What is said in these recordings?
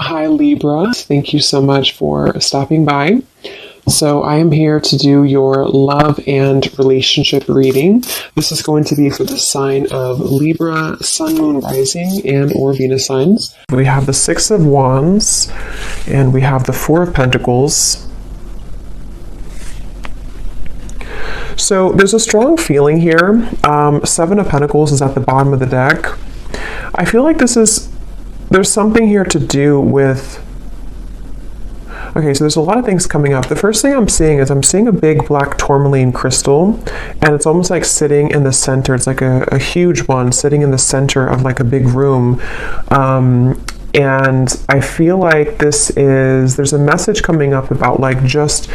Hi Libra, thank you so much for stopping by. So I am here to do your love and relationship reading. This is going to be for the sign of Libra, Sun, Moon, Rising, and or Venus signs. We have the Six of Wands, and we have the Four of Pentacles. So there's a strong feeling here. Seven of Pentacles is at the bottom of the deck. I feel like there's something here to do with. Okay, so there's a lot of things coming up. The first thing I'm seeing is I'm seeing a big black tourmaline crystal, and it's almost like sitting in the center. It's like a huge one sitting in the center of like a big room. And I feel like there's a message coming up about like just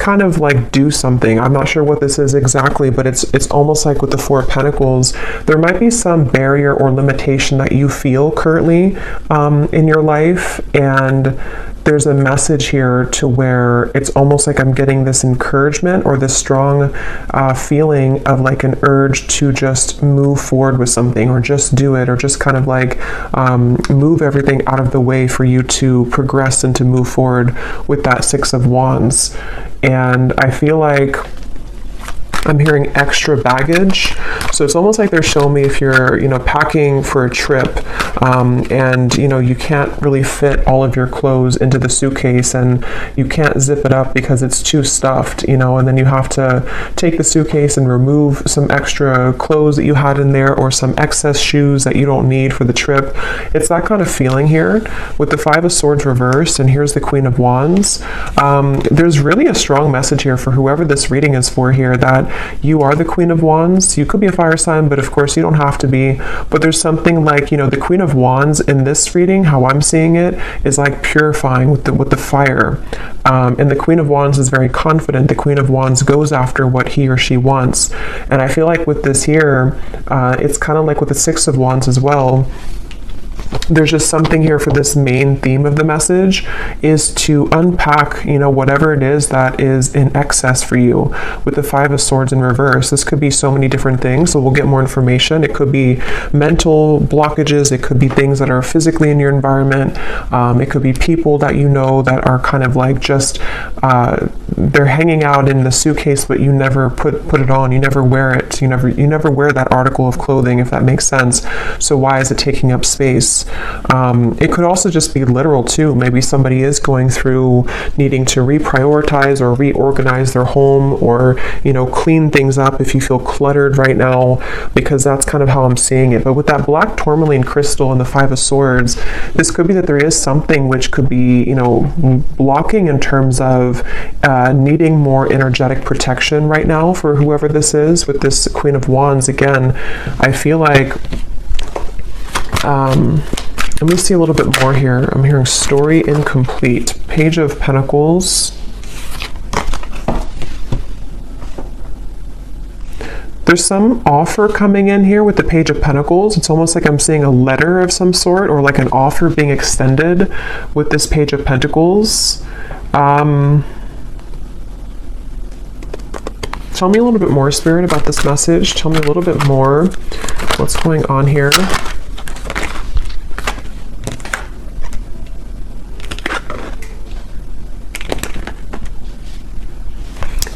kind of like do something. I'm not sure what this is exactly, but it's almost like with the Four of Pentacles, there might be some barrier or limitation that you feel currently in your life, and there's a message here to where it's almost like I'm getting this encouragement or this strong feeling of like an urge to just move forward with something, or just do it, or just kind of like move everything out of the way for you to progress and to move forward with that Six of Wands. And I feel like I'm hearing extra baggage. So it's almost like they're showing me if you're, packing for a trip, and, you can't really fit all of your clothes into the suitcase, and you can't zip it up because it's too stuffed, and then you have to take the suitcase and remove some extra clothes that you had in there, or some excess shoes that you don't need for the trip. It's that kind of feeling here with the Five of Swords reversed, and here's the Queen of Wands. There's really a strong message here for whoever this reading is for here, that you are the Queen of Wands. You could be a fire sign, but of course you don't have to be. But there's something like, the Queen of Wands in this reading, how I'm seeing it, is like purifying with the fire. And the Queen of Wands is very confident. The Queen of Wands goes after what he or she wants. And I feel like with this here, it's kind of like with the Six of Wands as well. There's just something here for this main theme of the message is to unpack, whatever it is that is in excess for you. With the Five of Swords in reverse, this could be so many different things, so we'll get more information. It could be mental blockages, it could be things that are physically in your environment, it could be people that that are kind of like just, they're hanging out in the suitcase, but you never put it on, you never wear it, you never wear that article of clothing, if that makes sense. So why is it taking up space? It could also just be literal too. Maybe somebody is going through needing to reprioritize or reorganize their home, or clean things up if you feel cluttered right now, because that's kind of how I'm seeing it. But with that black tourmaline crystal and the Five of Swords, this could be that there is something which could be blocking in terms of needing more energetic protection right now for whoever this is. With this Queen of Wands, again, I feel like let me see a little bit more here. I'm hearing story incomplete. Page of Pentacles. There's some offer coming in here with the Page of Pentacles. It's almost like I'm seeing a letter of some sort, or like an offer being extended with this Page of Pentacles. Tell me a little bit more, Spirit, about this message. Tell me a little bit more. What's going on here?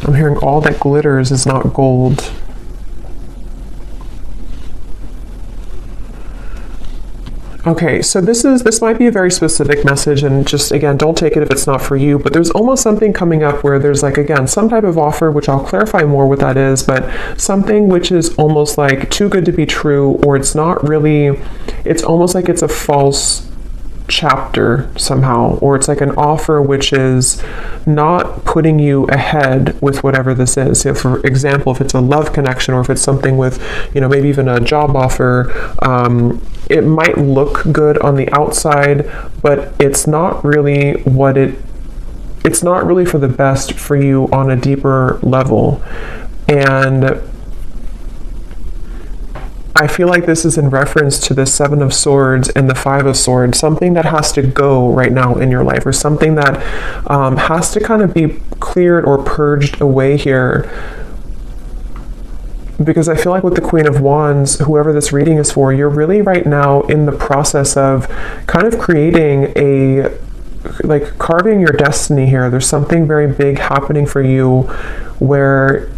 I'm hearing all that glitters is not gold. Okay, so this might be a very specific message, and just again, don't take it if it's not for you, but there's almost something coming up where there's like, again, some type of offer, which I'll clarify more what that is, but something which is almost like too good to be true, or it's not really, it's almost like it's a false chapter somehow, or it's like an offer which is not putting you ahead with whatever this is. So for example, if it's a love connection, or if it's something with, maybe even a job offer, it might look good on the outside, but it's not really it's not really for the best for you on a deeper level. And I feel like this is in reference to the Seven of Swords and the Five of Swords, something that has to go right now in your life, or something that has to kind of be cleared or purged away here. because I feel like with the Queen of Wands, whoever this reading is for, you're really right now in the process of kind of creating like carving your destiny here. There's something very big happening for you where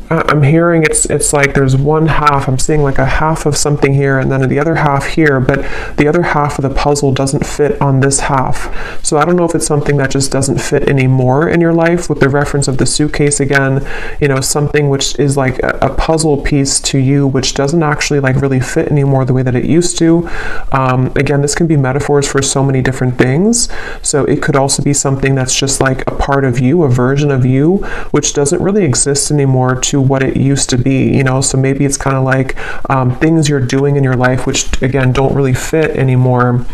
I'm hearing it's like there's one half, I'm seeing like a half of something here and then the other half here, but the other half of the puzzle doesn't fit on this half. So I don't know if it's something that just doesn't fit anymore in your life, with the reference of the suitcase again, you know, something which is like a puzzle piece to you which doesn't actually like really fit anymore the way that it used to. Again, this can be metaphors for so many different things. So it could also be something that's just like a part of you, a version of you, which doesn't really exist anymore to what it used to be, you know. So maybe it's kind of like things you're doing in your life which again don't really fit anymore.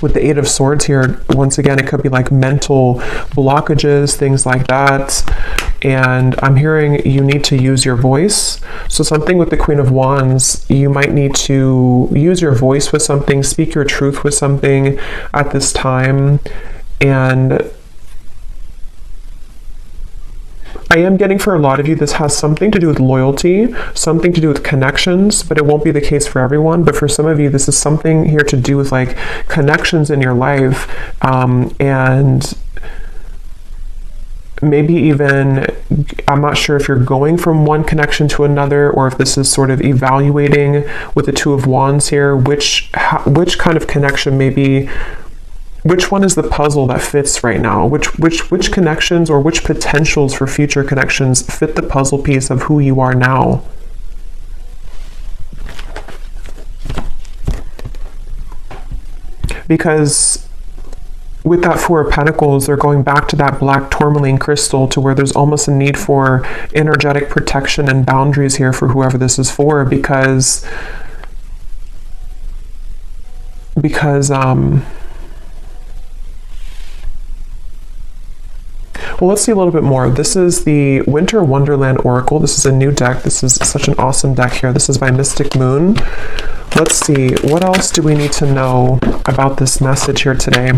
With the Eight of Swords here, once again, it could be like mental blockages, things like that. And I'm hearing you need to use your voice. So something with the Queen of Wands, you might need to use your voice with something, speak your truth with something at this time. And I am getting, for a lot of you, this has something to do with loyalty, something to do with connections, but it won't be the case for everyone. But for some of you, this is something here to do with like connections in your life, and maybe even, I'm not sure if you're going from one connection to another, or if this is sort of evaluating with the Two of Wands here, which kind of connection maybe. Which one is the puzzle that fits right now? Which connections or which potentials for future connections fit the puzzle piece of who you are now? Because with that Four of Pentacles, they're going back to that black tourmaline crystal, to where there's almost a need for energetic protection and boundaries here for whoever this is for, because well, let's see a little bit more. This is the Winter Wonderland Oracle. This is a new deck. This is such an awesome deck here. This is by Mystic Moon. Let's see, what else do we need to know about this message here today?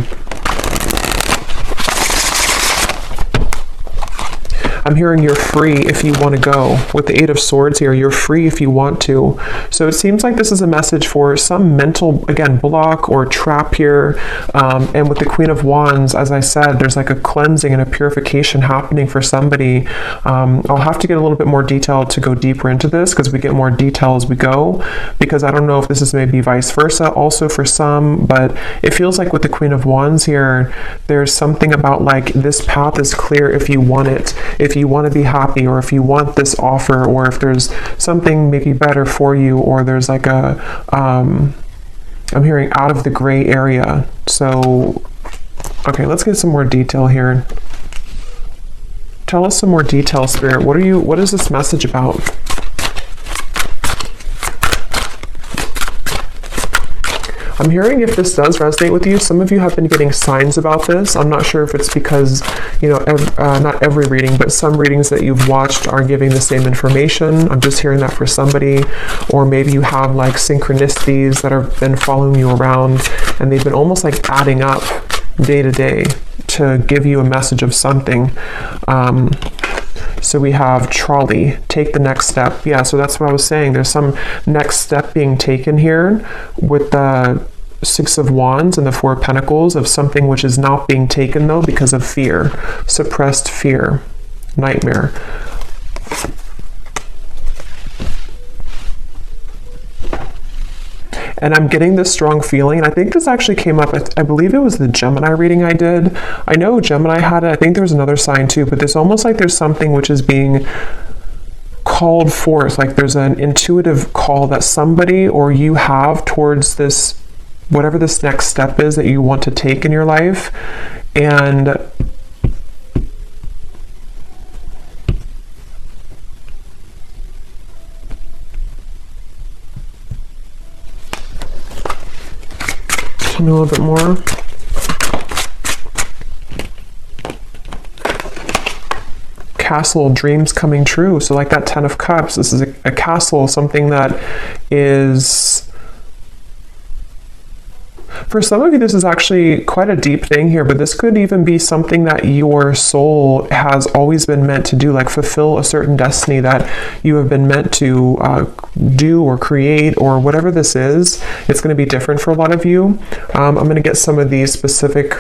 I'm hearing you're free if you want to go. With the Eight of Swords here, you're free if you want to. So it seems like this is a message for some mental, again, block or trap here. And with the Queen of Wands, as I said, there's like a cleansing and a purification happening for somebody. I'll have to get a little bit more detail to go deeper into this, because we get more detail as we go, because I don't know if this is maybe vice versa also for some, but it feels like with the Queen of Wands here, there's something about like this path is clear if you want it, if you want to be happy, or if you want this offer, or if there's something maybe better for you, or there's like a I'm hearing out of the gray area. So okay, let's get some more detail here. Tell us some more detail, Spirit. What is this message about? I'm hearing, if this does resonate with you, some of you have been getting signs about this. I'm not sure if it's because, you know, not every reading, but some readings that you've watched are giving the same information. I'm just hearing that for somebody. Or maybe you have like synchronicities that have been following you around, and they've been almost like adding up day to day to give you a message of something. So we have trolley, take the next step. Yeah, so that's what I was saying. There's some next step being taken here with the Six of Wands and the Four of Pentacles, of something which is not being taken though because of fear, suppressed fear, nightmare. And I'm getting this strong feeling, and I think this actually came up, I believe it was the Gemini reading I did. I know Gemini had it, I think there was another sign too, but there's almost like there's something which is being called forth, like there's an intuitive call that somebody or you have towards this, whatever this next step is that you want to take in your life. And tell me a little bit more. Castle, dreams coming true. So like that Ten of Cups, this is a castle, something that is, For some of you, this is actually quite a deep thing here, but this could even be something that your soul has always been meant to do, like fulfill a certain destiny that you have been meant to do or create, or whatever this is. It's going to be different for a lot of you. I'm going to get some of these specific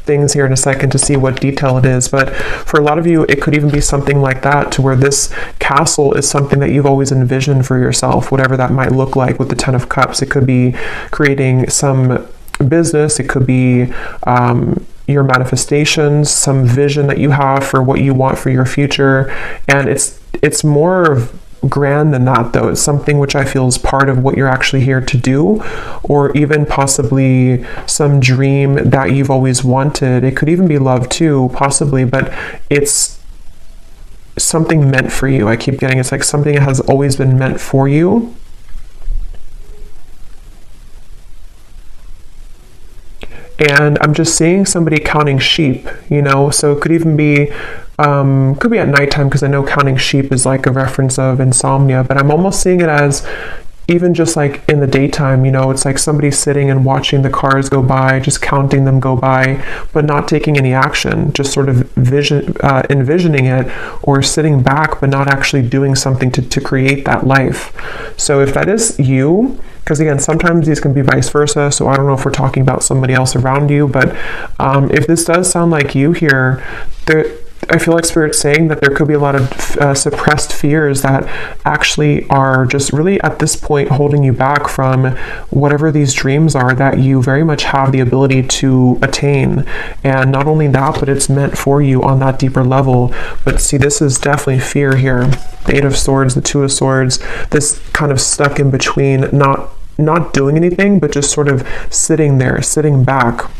things here in a second to see what detail it is, but for a lot of you, it could even be something like that, to where this castle is something that you've always envisioned for yourself, whatever that might look like. With the Ten of Cups, it could be creating some business, it could be your manifestations, some vision that you have for what you want for your future, and it's more grand than that, though. It's something which I feel is part of what you're actually here to do, or even possibly some dream that you've always wanted. It could even be love too, possibly, but it's something meant for you. I keep getting it's like something that has always been meant for you. And I'm just seeing somebody counting sheep, you know, so it could even be could be at nighttime, because I know counting sheep is like a reference of insomnia, but I'm almost seeing it as even just like in the daytime, you know, it's like somebody sitting and watching the cars go by, just counting them go by, but not taking any action, just sort of envisioning it, or sitting back, but not actually doing something to create that life. So if that is you, because again, sometimes these can be vice versa, so I don't know if we're talking about somebody else around you, but if this does sound like you here, I feel like Spirit's saying that there could be a lot of suppressed fears that actually are just really at this point holding you back from whatever these dreams are that you very much have the ability to attain. And not only that, but it's meant for you on that deeper level. But see, this is definitely fear here. The Eight of Swords, the Two of Swords, this kind of stuck in between, not doing anything, but just sort of sitting there, sitting back.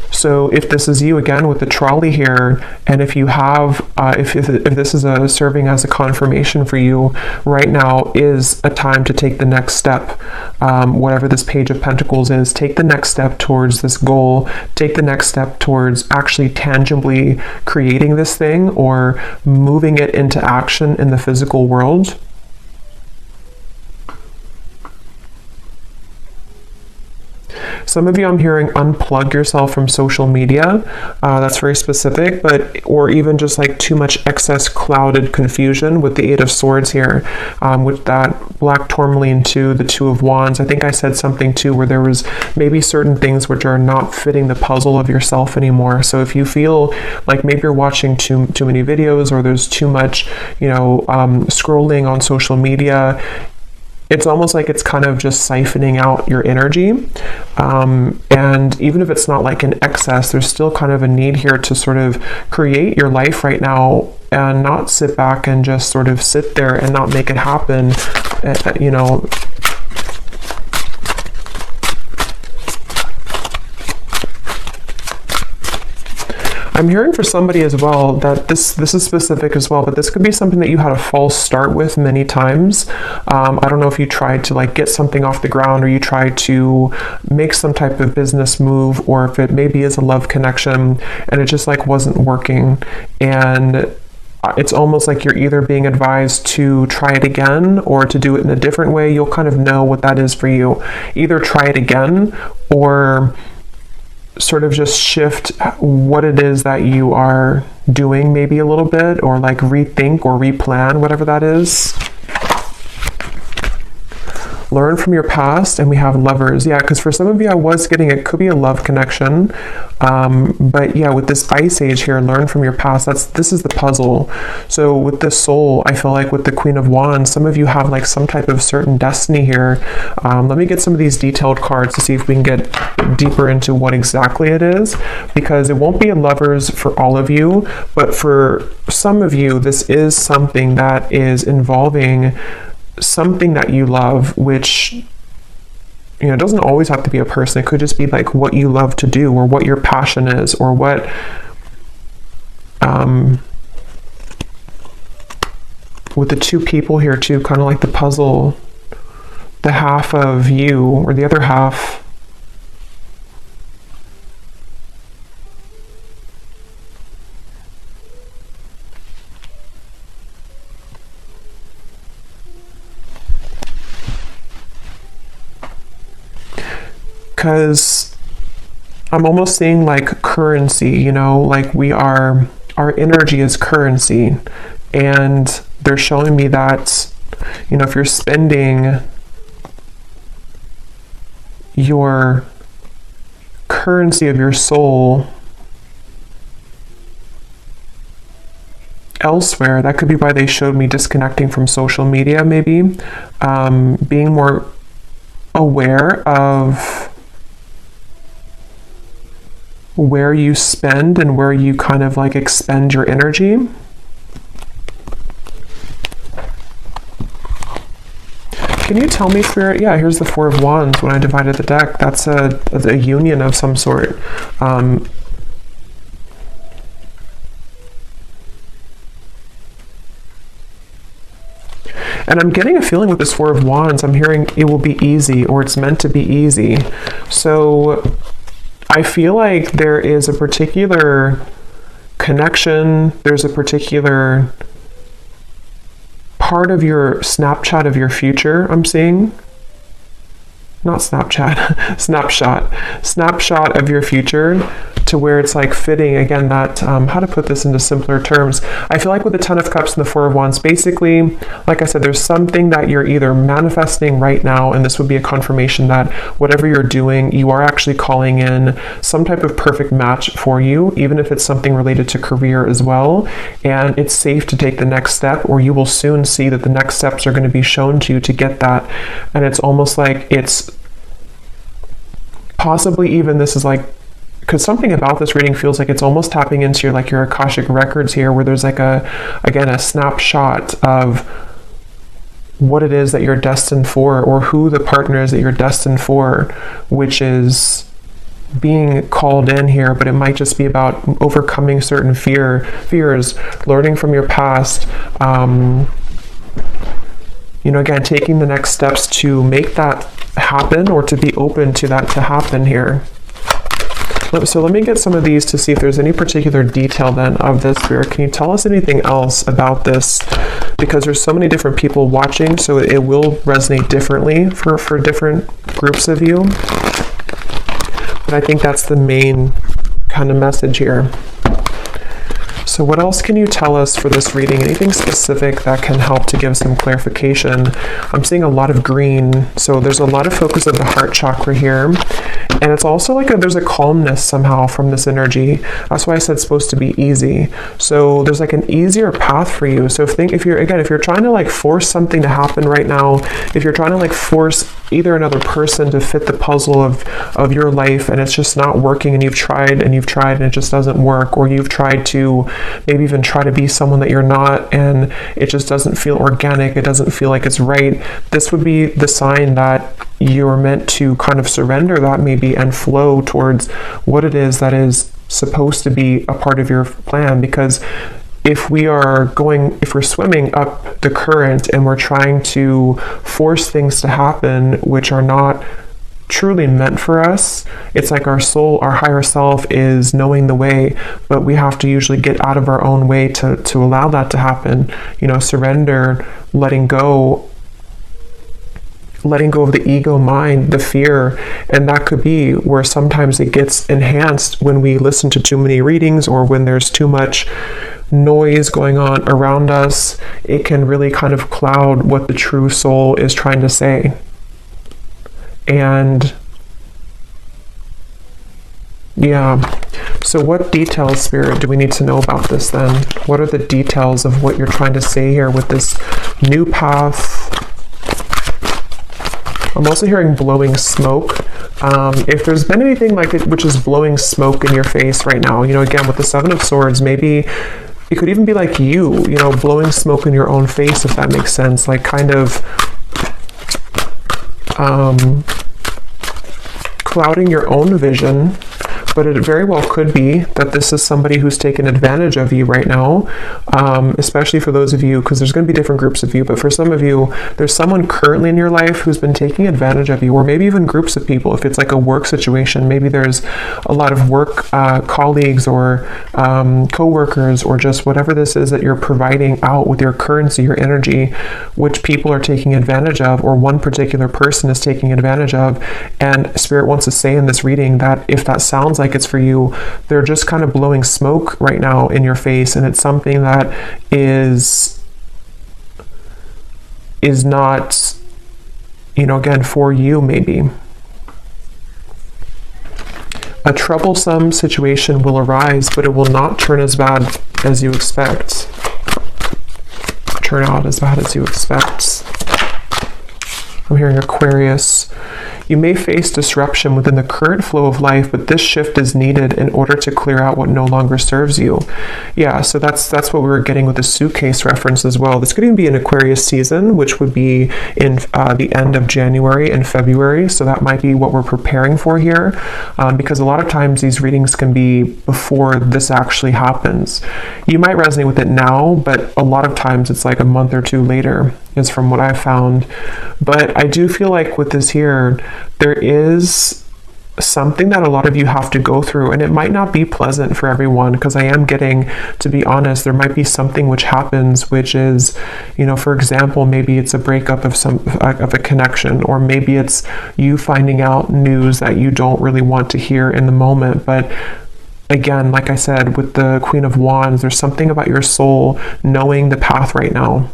So if this is you, again, with the trolley here, and if you have, if this is serving as a confirmation for you, right now is a time to take the next step. Whatever this Page of Pentacles is, take the next step towards this goal, take the next step towards actually tangibly creating this thing, or moving it into action in the physical world. Some of you, I'm hearing, unplug yourself from social media. That's very specific, or even just like too much excess clouded confusion with the Eight of Swords here, with that black tourmaline too, the Two of Wands. I think I said something too where there was maybe certain things which are not fitting the puzzle of yourself anymore. So if you feel like maybe you're watching too many videos, or there's too much, you know, scrolling on social media, it's almost like it's kind of just siphoning out your energy. And even if it's not like an excess, there's still kind of a need here to sort of create your life right now, and not sit back and just sort of sit there and not make it happen, you know. I'm hearing for somebody as well that this is specific as well, but this could be something that you had a false start with many times. I don't know if you tried to like get something off the ground, or you tried to make some type of business move, or if it maybe is a love connection and it just like wasn't working. And it's almost like you're either being advised to try it again or to do it in a different way. You'll kind of know what that is for you. Either try it again, or sort of just shift what it is that you are doing maybe a little bit, or like rethink or replan, whatever that is. Learn from your past, and we have Lovers. Yeah, because for some of you, I was getting, it could be a love connection, but yeah, with this Ice Age here, learn from your past. This is the puzzle. So with the Soul, I feel like with the Queen of Wands, some of you have like some type of certain destiny here. Let me get some of these detailed cards to see if we can get deeper into what exactly it is, because it won't be a Lovers for all of you, but for some of you, this is something that is involving something that you love, which, you know, it doesn't always have to be a person. It could just be like what you love to do, or what your passion is, or what with the two people here too, kind of like the puzzle, the half of you or the other half. because I'm almost seeing like currency, you know, like our energy is currency. And they're showing me that, you know, if you're spending your currency of your soul elsewhere, that could be why they showed me disconnecting from social media, maybe, being more aware of where you spend and where you kind of like expend your energy. Can you tell me, Spirit? Yeah, here's the Four of Wands. When I divided the deck, that's a union of some sort. And I'm getting a feeling with this Four of Wands, I'm hearing it will be easy, or it's meant to be easy. So I feel like there is a particular connection, there's a particular part of your Snapchat of your future I'm seeing. Not Snapchat, snapshot of your future, to where it's like fitting, again, that, how to put this into simpler terms. I feel like with the Ten of Cups and the Four of Wands, basically, like I said, there's something that you're either manifesting right now, and this would be a confirmation that whatever you're doing, you are actually calling in some type of perfect match for you, even if it's something related to career as well. And it's safe to take the next step, or you will soon see that the next steps are going to be shown to you to get that. And it's almost like it's possibly even, this is like, because something about this reading feels like it's almost tapping into your Akashic records here, where there's like a snapshot of what it is that you're destined for, or who the partner is that you're destined for, which is being called in here. But it might just be about overcoming certain fears, learning from your past, you know, again, taking the next steps to make that happen, or to be open to that to happen here. So let me get some of these to see if there's any particular detail then of this, Spirit. Can you tell us anything else about this? Because there's so many different people watching, so it will resonate differently for different groups of you. But I think that's the main kind of message here. So what else can you tell us for this reading? Anything specific that can help to give some clarification? I'm seeing a lot of green, so there's a lot of focus of the heart chakra here. And it's also like there's a calmness somehow from this energy. That's why I said it's supposed to be easy. So there's like an easier path for you. So if you're trying to like force something to happen right now, if you're trying to like force either another person to fit the puzzle of your life, and it's just not working, and you've tried and it just doesn't work, or you've tried to maybe even try to be someone that you're not, and it just doesn't feel organic, it doesn't feel like it's right, this would be the sign that you're meant to kind of surrender that maybe and flow towards what it is that is supposed to be a part of your plan. Because if we're swimming up the current and we're trying to force things to happen which are not truly meant for us, it's like our soul, our higher self is knowing the way, but we have to usually get out of our own way to allow that to happen. You know, surrender, letting go of the ego mind, the fear. And that could be where sometimes it gets enhanced when we listen to too many readings, or when there's too much noise going on around us. It can really kind of cloud what the true soul is trying to say. And yeah, so what details, Spirit, do we need to know about this then? What are the details of what you're trying to say here with this new path? I'm also hearing blowing smoke. If there's been anything like it which is blowing smoke in your face right now, you know, again, with the Seven of Swords, maybe it could even be like you know, blowing smoke in your own face, if that makes sense, like kind of clouding your own vision. but it very well could be that this is somebody who's taken advantage of you right now, especially for those of you, because there's going to be different groups of you, but for some of you, there's someone currently in your life who's been taking advantage of you, or maybe even groups of people. If it's like a work situation, maybe there's a lot of work colleagues or co-workers, or just whatever this is that you're providing out with your currency, your energy, which people are taking advantage of, or one particular person is taking advantage of. And Spirit wants to say in this reading that if that sounds like it's for you, they're just kind of blowing smoke right now in your face, and it's something that is not, again, for you. Maybe a troublesome situation will arise, but it will not turn as bad as you expect. Turn out as bad as you expect. I'm hearing Aquarius. You may face disruption within the current flow of life, but this shift is needed in order to clear out what no longer serves you. Yeah, so that's what we were getting with the suitcase reference as well. This could even be an Aquarius season, which would be in the end of January and February. So that might be what we're preparing for here, because a lot of times these readings can be before this actually happens. You might resonate with it now, but a lot of times it's like a month or two later, is from what I've found. But I do feel like with this here, there is something that a lot of you have to go through, and it might not be pleasant for everyone, because I am getting, to be honest, there might be something which happens, which is, for example, maybe it's a breakup of a connection, or maybe it's you finding out news that you don't really want to hear in the moment. But again, like I said, with the Queen of Wands, there's something about your soul knowing the path right now.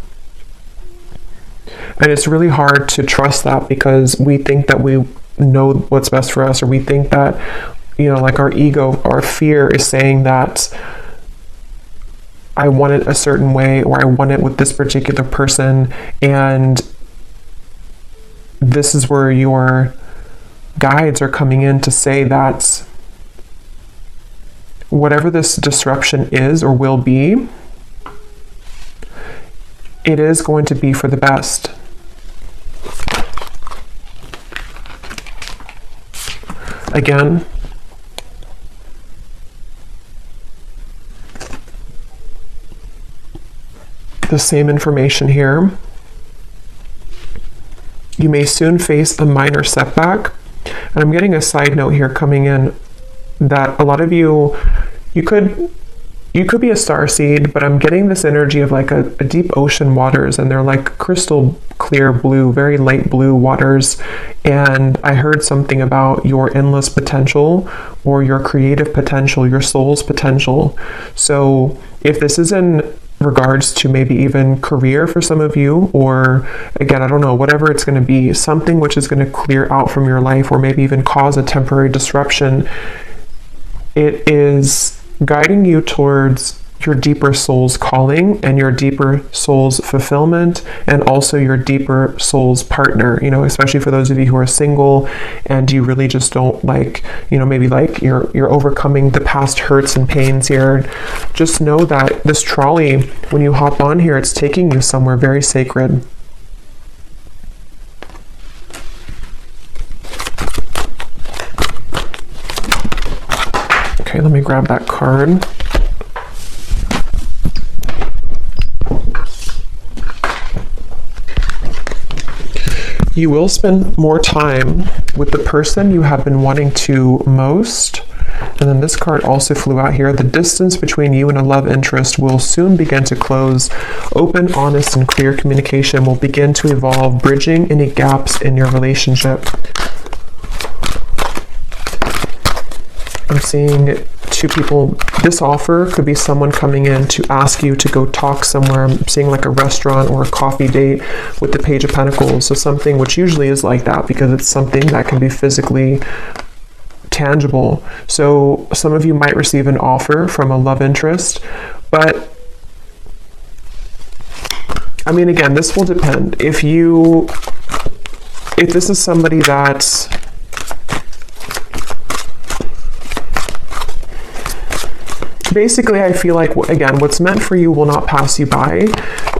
And it's really hard to trust that, because we think that we know what's best for us, or we think that, like our ego, our fear is saying that I want it a certain way, or I want it with this particular person. And this is where your guides are coming in to say that whatever this disruption is or will be, it is going to be for the best. Again, the same information here. You may soon face a minor setback. And I'm getting a side note here coming in that a lot of you could be a starseed, but I'm getting this energy of like a deep ocean waters, and they're like crystal clear blue, very light blue waters. And I heard something about your endless potential, or your creative potential, your soul's potential. So if this is in regards to maybe even career for some of you, or again, I don't know, whatever it's going to be, something which is going to clear out from your life, or maybe even cause a temporary disruption, it is guiding you towards your deeper soul's calling and your deeper soul's fulfillment, and also your deeper soul's partner, especially for those of you who are single and you really just don't like, maybe like you're overcoming the past hurts and pains here. Just know that this trolley, when you hop on here, it's taking you somewhere very sacred. Okay, let me grab that card. You will spend more time with the person you have been wanting to most. And then this card also flew out here. The distance between you and a love interest will soon begin to close. Open, honest, and clear communication will begin to evolve, bridging any gaps in your relationship. I'm seeing two people. This offer could be someone coming in to ask you to go talk somewhere. I'm seeing like a restaurant or a coffee date with the Page of Pentacles. So something which usually is like that, because it's something that can be physically tangible. So some of you might receive an offer from a love interest, but I mean, again, this will depend. If this is somebody that's basically, I feel like, again, what's meant for you will not pass you by.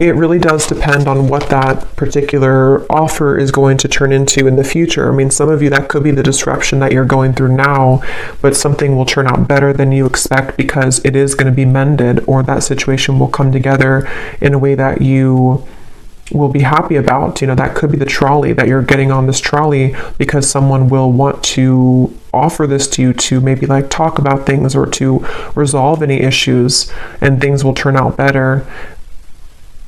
it really does depend on what that particular offer is going to turn into in the future. I mean, some of you, that could be the disruption that you're going through now, but something will turn out better than you expect because it is going to be mended, or that situation will come together in a way that you will be happy about. You know, that could be the trolley, that you're getting on this trolley because someone will want to offer this to you to maybe like talk about things or to resolve any issues, and things will turn out better.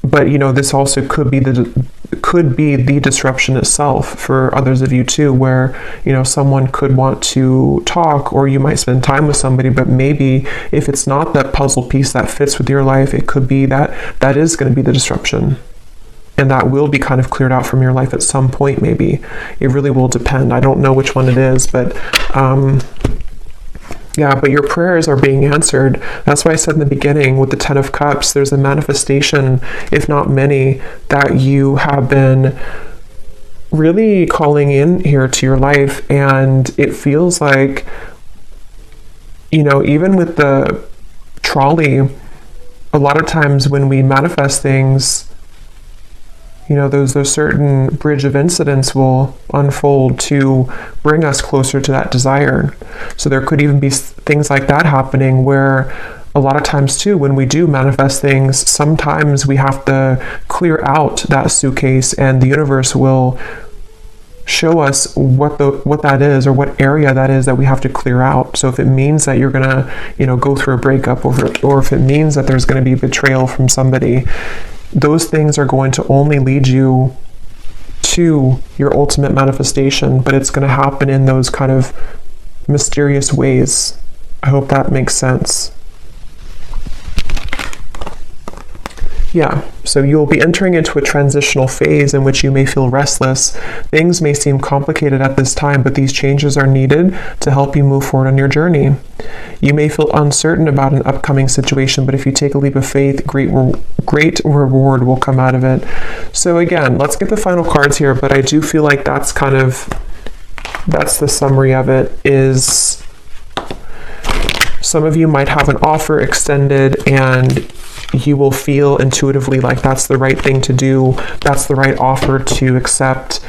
But you know, this also could be the disruption itself for others of you too, where you know, someone could want to talk, or you might spend time with somebody, but maybe if it's not that puzzle piece that fits with your life, it could be that is going to be the disruption, and that will be kind of cleared out from your life at some point. Maybe it really will depend. I don't know which one it is, but yeah, but your prayers are being answered. That's why I said in the beginning with the 10 of Cups, there's a manifestation, if not many, that you have been really calling in here to your life. And it feels like, you know, even with the trolley, a lot of times when we manifest things, you know, those certain bridge of incidents will unfold to bring us closer to that desire. So there could even be things like that happening, where a lot of times too, when we do manifest things, sometimes we have to clear out that suitcase, and the universe will show us what that is, or what area that is that we have to clear out. So if it means that you're gonna, you know, go through a breakup, or if it means that there's going to be betrayal from somebody, those things are going to only lead you to your ultimate manifestation, but it's going to happen in those kind of mysterious ways. I hope that makes sense. Yeah, so you'll be entering into a transitional phase in which you may feel restless. Things may seem complicated at this time, but these changes are needed to help you move forward on your journey. You may feel uncertain about an upcoming situation, but if you take a leap of faith, great reward will come out of it. So again, let's get the final cards here, but I do feel like that's the summary of it. Is some of you might have an offer extended, and you will feel intuitively like that's the right thing to do, that's the right offer to accept.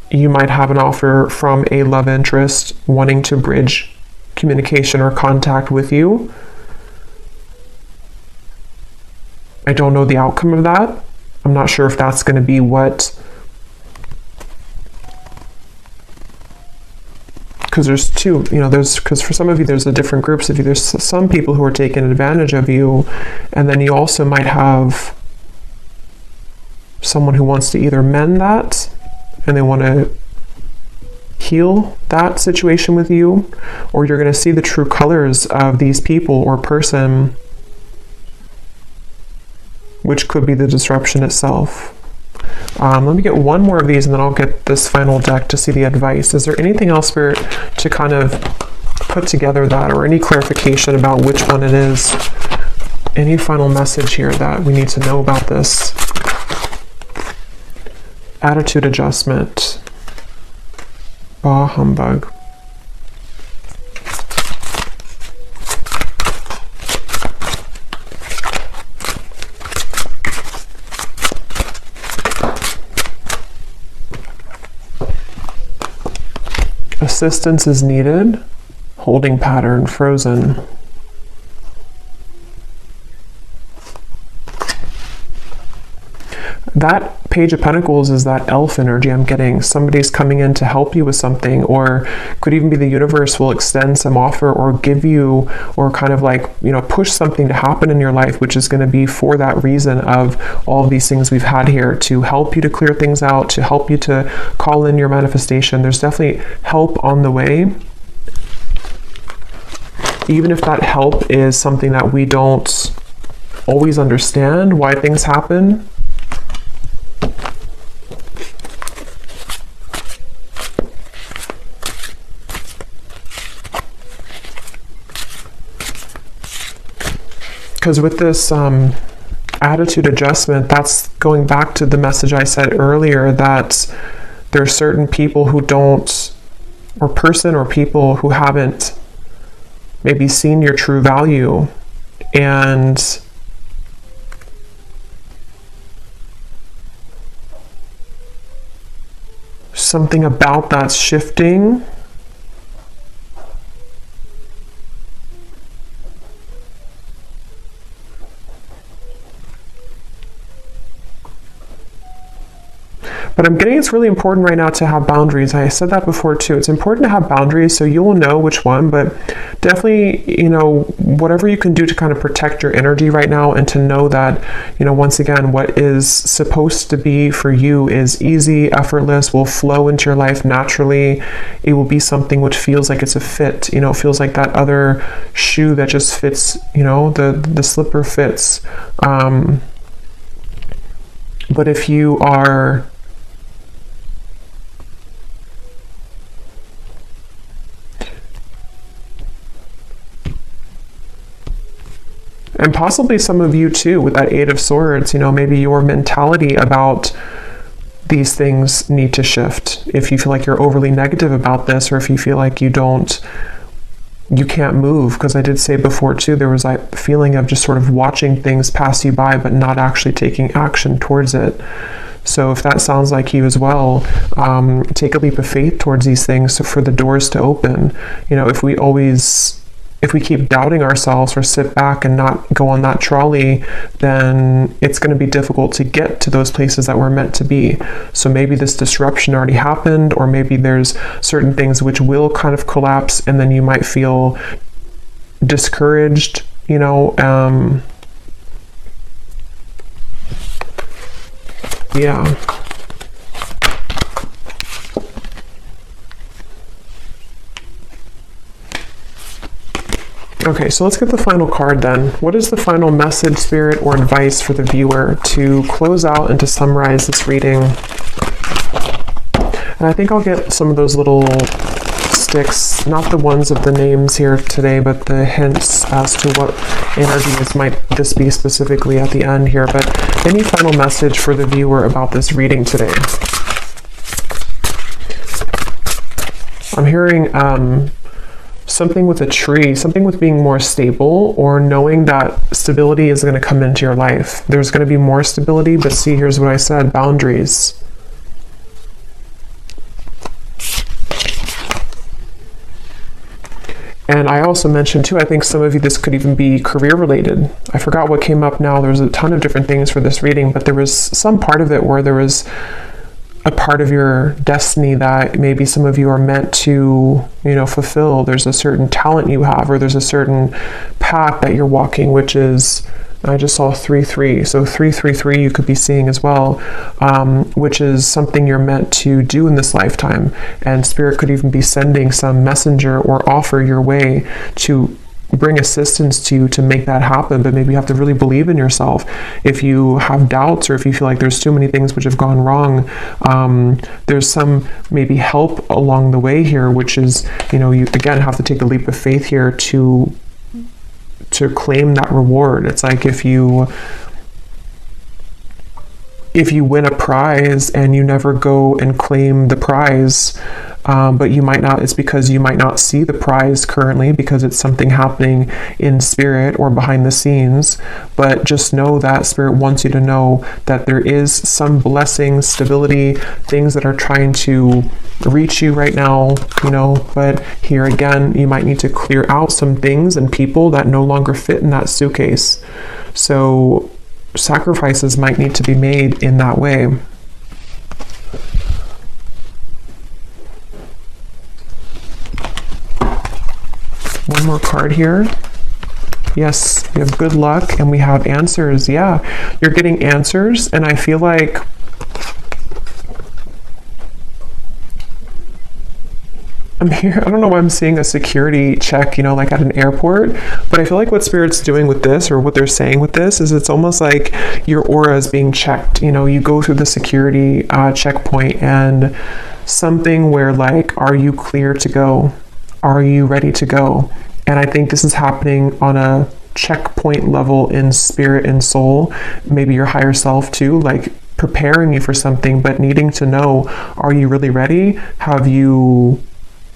You might have an offer from a love interest wanting to bridge communication or contact with you. I don't know the outcome of that. I'm not sure if that's going to be what, because there's two, you know, because for some of you, there's the different groups of you. There's some people who are taking advantage of you, and then you also might have someone who wants to either mend that, and they want to heal that situation with you, or you're going to see the true colors of these people or person, which could be the disruption itself. Let me get one more of these, and then I'll get this final deck to see the advice. Is there anything else, Spirit, to kind of put together that, or any clarification about which one it is? Any final message here that we need to know about this? Attitude adjustment. Bah humbug. Assistance is needed. Holding pattern, frozen. That Page of Pentacles is that elf energy I'm getting. Somebody's coming in to help you with something, or could even be the universe will extend some offer or give you, or kind of like, you know, push something to happen in your life, which is going to be for that reason of all of these things we've had here, to help you to clear things out, to help you to call in your manifestation. There's definitely help on the way. Even if that help is something that we don't always understand why things happen. Because with this attitude adjustment, that's going back to the message I said earlier, that there are certain people who don't, or person or people who haven't maybe seen your true value, and something about that's shifting. But I'm getting it's really important right now to have boundaries. I said that before too. It's important to have boundaries so you will know which one, but definitely, you know, whatever you can do to kind of protect your energy right now, and to know that, you know, once again, what is supposed to be for you is easy, effortless, will flow into your life naturally. It will be something which feels like it's a fit, you know, feels like that other shoe that just fits, you know, the slipper fits. But if you are and possibly some of you too, with that Eight of Swords, you know, maybe your mentality about these things need to shift. If you feel like you're overly negative about this, or if you feel like you can't move, because I did say before too, there was that feeling of just sort of watching things pass you by, but not actually taking action towards it. So if that sounds like you as well, take a leap of faith towards these things for the doors to open. You know, if we keep doubting ourselves or sit back and not go on that trolley, then it's going to be difficult to get to those places that we're meant to be. So maybe this disruption already happened, or maybe there's certain things which will kind of collapse, and then you might feel discouraged, you know. Yeah. Okay, so let's get the final card then. What is the final message, spirit, or advice for the viewer to close out and to summarize this reading? And I think I'll get some of those little sticks, not the ones of the names here today, but the hints as to what energies might this be specifically at the end here. But any final message for the viewer about this reading today? I'm hearing something with a tree, something with being more stable, or knowing that stability is going to come into your life. There's going to be more stability, but see, here's what I said, boundaries. And I also mentioned too, I think some of you, this could even be career related. I forgot what came up now. There's a ton of different things for this reading, but there was some part of it where there was a part of your destiny that maybe some of you are meant to, you know, fulfill. There's a certain talent you have, or there's a certain path that you're walking, which is, I just saw 3-3. So 3-3-3 you could be seeing as well, which is something you're meant to do in this lifetime. And Spirit could even be sending some messenger or offer your way to bring assistance to you to make that happen. But maybe you have to really believe in yourself. If you have doubts, or if you feel like there's too many things which have gone wrong, there's some maybe help along the way here, which is, you know, you again have to take a leap of faith here to claim that reward. It's like if you win a prize and you never go and claim the prize, but you might not, it's because you might not see the prize currently, because it's something happening in spirit or behind the scenes. But just know that Spirit wants you to know that there is some blessing, stability, things that are trying to reach you right now, you know. But here again, you might need to clear out some things and people that no longer fit in that suitcase. So sacrifices might need to be made in that way. One more card here. Yes, we have good luck and we have answers. Yeah, you're getting answers, and I feel like I'm here. I don't know why I'm seeing a security check, you know, like at an airport, but I feel like what Spirit's doing with this, or what they're saying with this, is it's almost like your aura is being checked. You know, you go through the security checkpoint, and something where like, are you clear to go? Are you ready to go? And I think this is happening on a checkpoint level in spirit and soul, maybe your higher self too, like preparing you for something, but needing to know, are you really ready? Have you,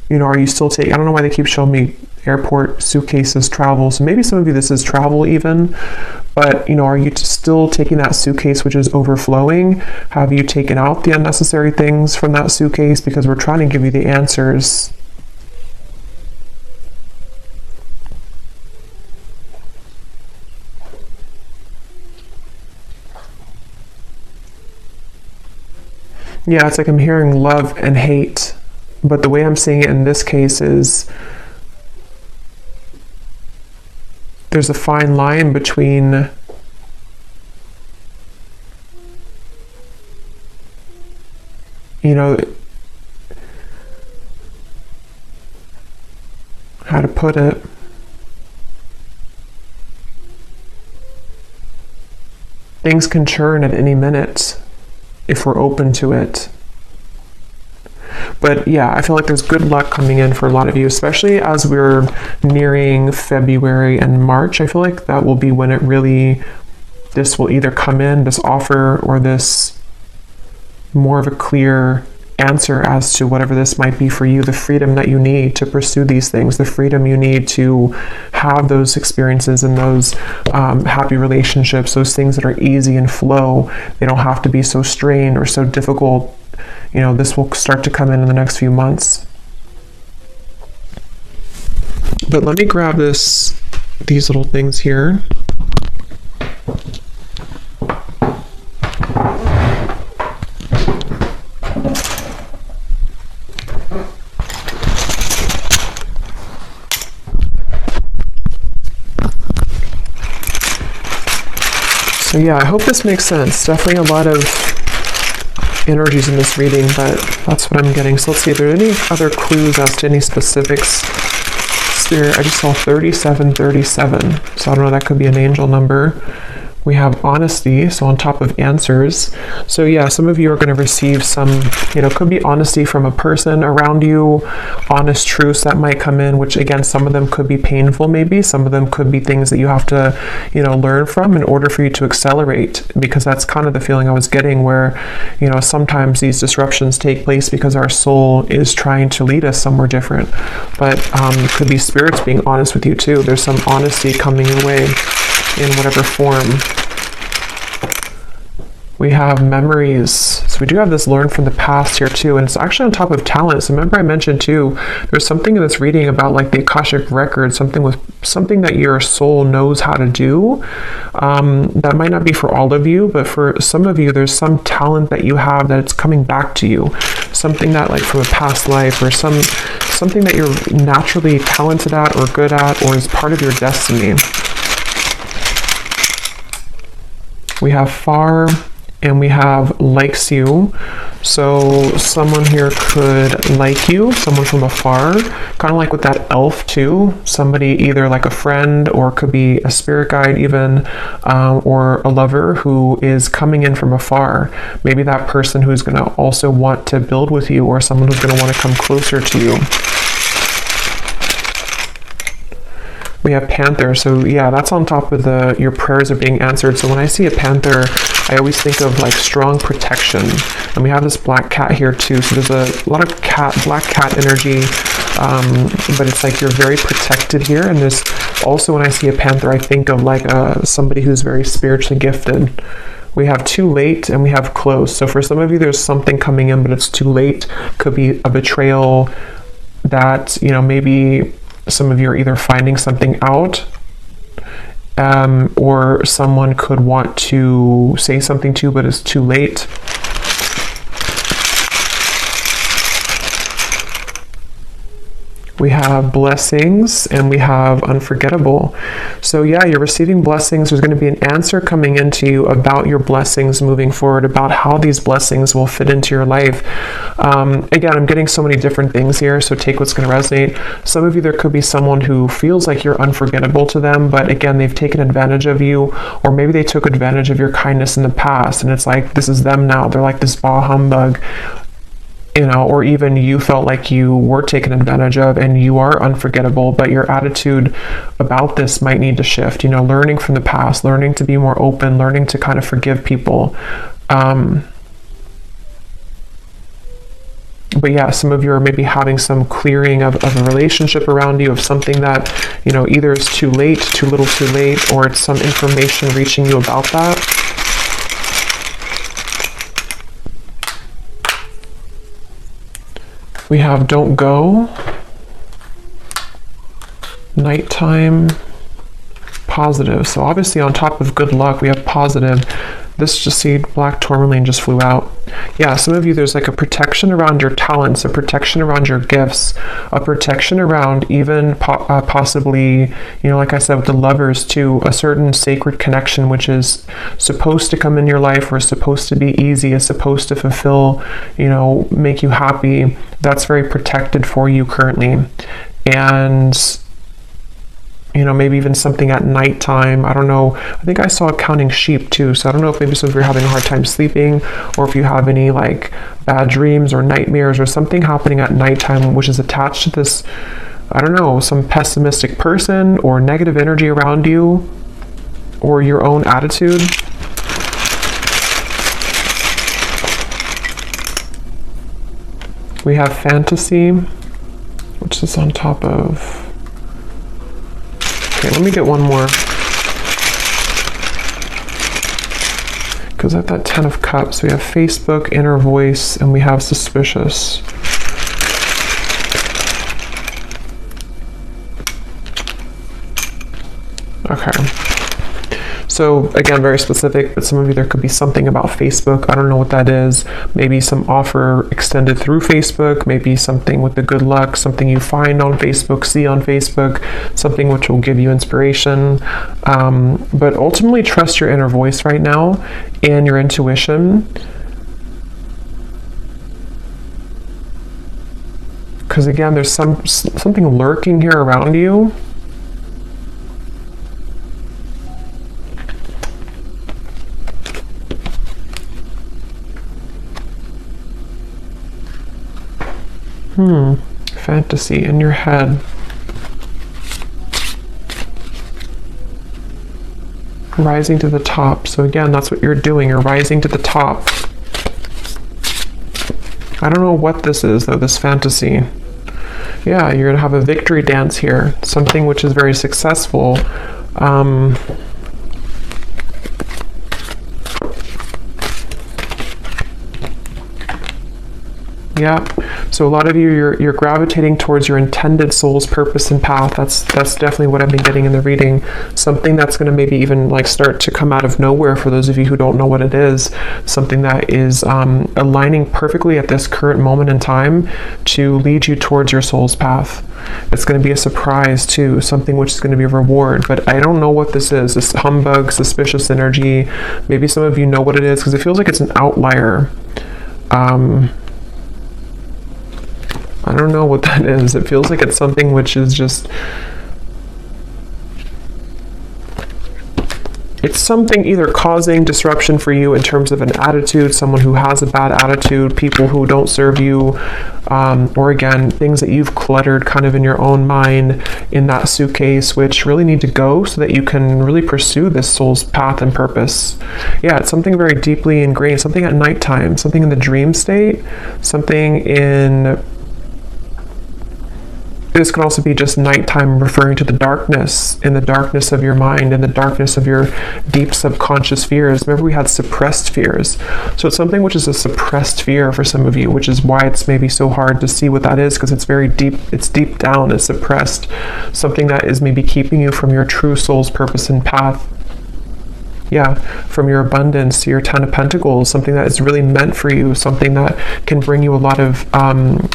you know, are you still taking, I don't know why they keep showing me airport, suitcases, travel. So maybe some of you, this is travel even, but are you still taking that suitcase which is overflowing? Have you taken out the unnecessary things from that suitcase? Because we're trying to give you the answers. Yeah, it's like I'm hearing love and hate, but the way I'm seeing it in this case is there's a fine line between how to put it. Things can churn at any minute if we're open to it. But yeah, I feel like there's good luck coming in for a lot of you, especially as we're nearing February and March. I feel like that will be when this will either come in, this offer, or this more of a clear answer as to whatever this might be for you, the freedom that you need to pursue these things, the freedom you need to have those experiences and those happy relationships, those things that are easy and flow. They don't have to be so strained or so difficult. This will start to come in the next few months. But let me grab these little things here. So yeah, I hope this makes sense. Definitely a lot of energies in this reading, but that's what I'm getting. So let's see if there are any other clues as to any specifics. Spirit, I just saw 3737. So I don't know, that could be an angel number. We have honesty, so on top of answers. So yeah, some of you are going to receive some, could be honesty from a person around you, honest truths that might come in, which again, some of them could be painful maybe, some of them could be things that you have to, learn from in order for you to accelerate, because that's kind of the feeling I was getting where, sometimes these disruptions take place because our soul is trying to lead us somewhere different. But it could be spirits being honest with you too. There's some honesty coming your way in whatever form. We have memories. So we do have this learn from the past here too, and it's actually on top of talent. So remember I mentioned too, there's something in this reading about like the Akashic record, something that your soul knows how to do. That might not be for all of you, but for some of you, there's some talent that you have that it's coming back to you. Something that like from a past life, or something that you're naturally talented at or good at, or is part of your destiny. We have far, and we have likes you. So someone here could like you, someone from afar, kind of like with that elf too. Somebody either like a friend, or could be a spirit guide even, or a lover who is coming in from afar. Maybe that person who's going to also want to build with you, or someone who's going to want to come closer to you. We have panther, so yeah, that's on top of your prayers are being answered. So when I see a panther, I always think of like strong protection. And we have this black cat here too, so there's a lot of black cat energy, but it's like you're very protected here. And there's also, when I see a panther, I think of like somebody who's very spiritually gifted. We have too late, and we have close. So for some of you, there's something coming in, but it's too late. Could be a betrayal that, maybe some of you are either finding something out, or someone could want to say something to you, but it's too late. We have blessings, and we have unforgettable. So yeah, you're receiving blessings. There's going to be an answer coming into you about your blessings moving forward, about how these blessings will fit into your life. Again, I'm getting so many different things here, so take what's going to resonate. Some of you, there could be someone who feels like you're unforgettable to them, but again, they've taken advantage of you, or maybe they took advantage of your kindness in the past, and it's like, this is them now. They're like this bah humbug. Or even you felt like you were taken advantage of and you are unforgettable, but your attitude about this might need to shift, learning from the past, learning to be more open, learning to kind of forgive people. But yeah, some of you are maybe having some clearing of a relationship around you, of something that, you know, either is too late, too little too late, or it's some information reaching you about that. We have don't go, nighttime, positive. So obviously on top of good luck, we have positive. This just see black tourmaline just flew out. Yeah, some of you, there's like a protection around your talents, a protection around your gifts, a protection around even possibly, you know, like I said with the lovers too, a certain sacred connection which is supposed to come in your life, or is supposed to be easy, is supposed to fulfill, you know, make you happy. That's very protected for you currently. And you know, maybe even something at nighttime. I don't know. I think I saw counting sheep too. So I don't know if maybe some of you are having a hard time sleeping, or if you have any like bad dreams or nightmares or something happening at nighttime, which is attached to this, I don't know, some pessimistic person or negative energy around you, or your own attitude. We have fantasy, which is on top of. Okay, let me get one more. Because at that 10 of Cups, we have Facebook, inner voice, and we have suspicious. Okay. So again, very specific, but some of you, there could be something about Facebook. I don't know what that is. Maybe some offer extended through Facebook, maybe something with the good luck, something you find on Facebook, see on Facebook, something which will give you inspiration. But ultimately trust your inner voice right now and your intuition. Because again, there's something lurking here around you. Fantasy in your head. Rising to the top. So again, that's what you're doing. You're rising to the top. I don't know what this is though, this fantasy. Yeah, you're gonna have a victory dance here. Something which is very successful. Yeah, so a lot of you, you're gravitating towards your intended soul's purpose and path. That's definitely what I've been getting in the reading. Something that's going to maybe even like start to come out of nowhere for those of you who don't know what it is. Something that is aligning perfectly at this current moment in time to lead you towards your soul's path. It's going to be a surprise too, something which is going to be a reward, but I don't know what this is. This humbug, suspicious energy. Maybe some of you know what it is because it feels like it's an outlier. I don't know what that is. It feels like it's something which is just, it's something either causing disruption for you in terms of an attitude, someone who has a bad attitude, people who don't serve you, or again, things that you've cluttered kind of in your own mind in that suitcase, which really need to go so that you can really pursue this soul's path and purpose. Yeah, it's something very deeply ingrained, something at nighttime, something in the dream state, something in... This could also be just nighttime, referring to the darkness, in the darkness of your mind, in the darkness of your deep subconscious fears. Remember, we had suppressed fears. So it's something which is a suppressed fear for some of you, which is why it's maybe so hard to see what that is, because it's very deep, it's deep down, it's suppressed. Something that is maybe keeping you from your true soul's purpose and path. Yeah, from your abundance to your 10 of Pentacles, something that is really meant for you, something that can bring you a lot of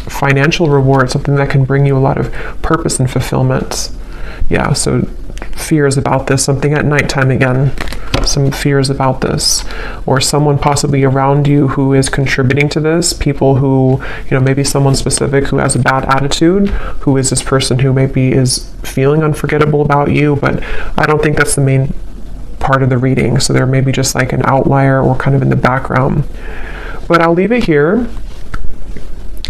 financial reward, something that can bring you a lot of purpose and fulfillment. Yeah, so fears about this, something at nighttime again, some fears about this, or someone possibly around you who is contributing to this, people who, you know, maybe someone specific who has a bad attitude, who is this person who maybe is feeling unforgettable about you, but I don't think that's the main part of the reading, so there may be just like an outlier or kind of in the background. But I'll leave it here.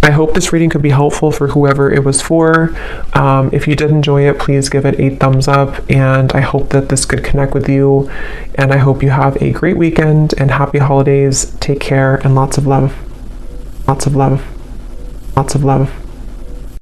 I hope this reading could be helpful for whoever it was for. If you did enjoy it, please give it a thumbs up, and I hope that this could connect with you, and I hope you have a great weekend and happy holidays. Take care and lots of love. Lots of love. Lots of love.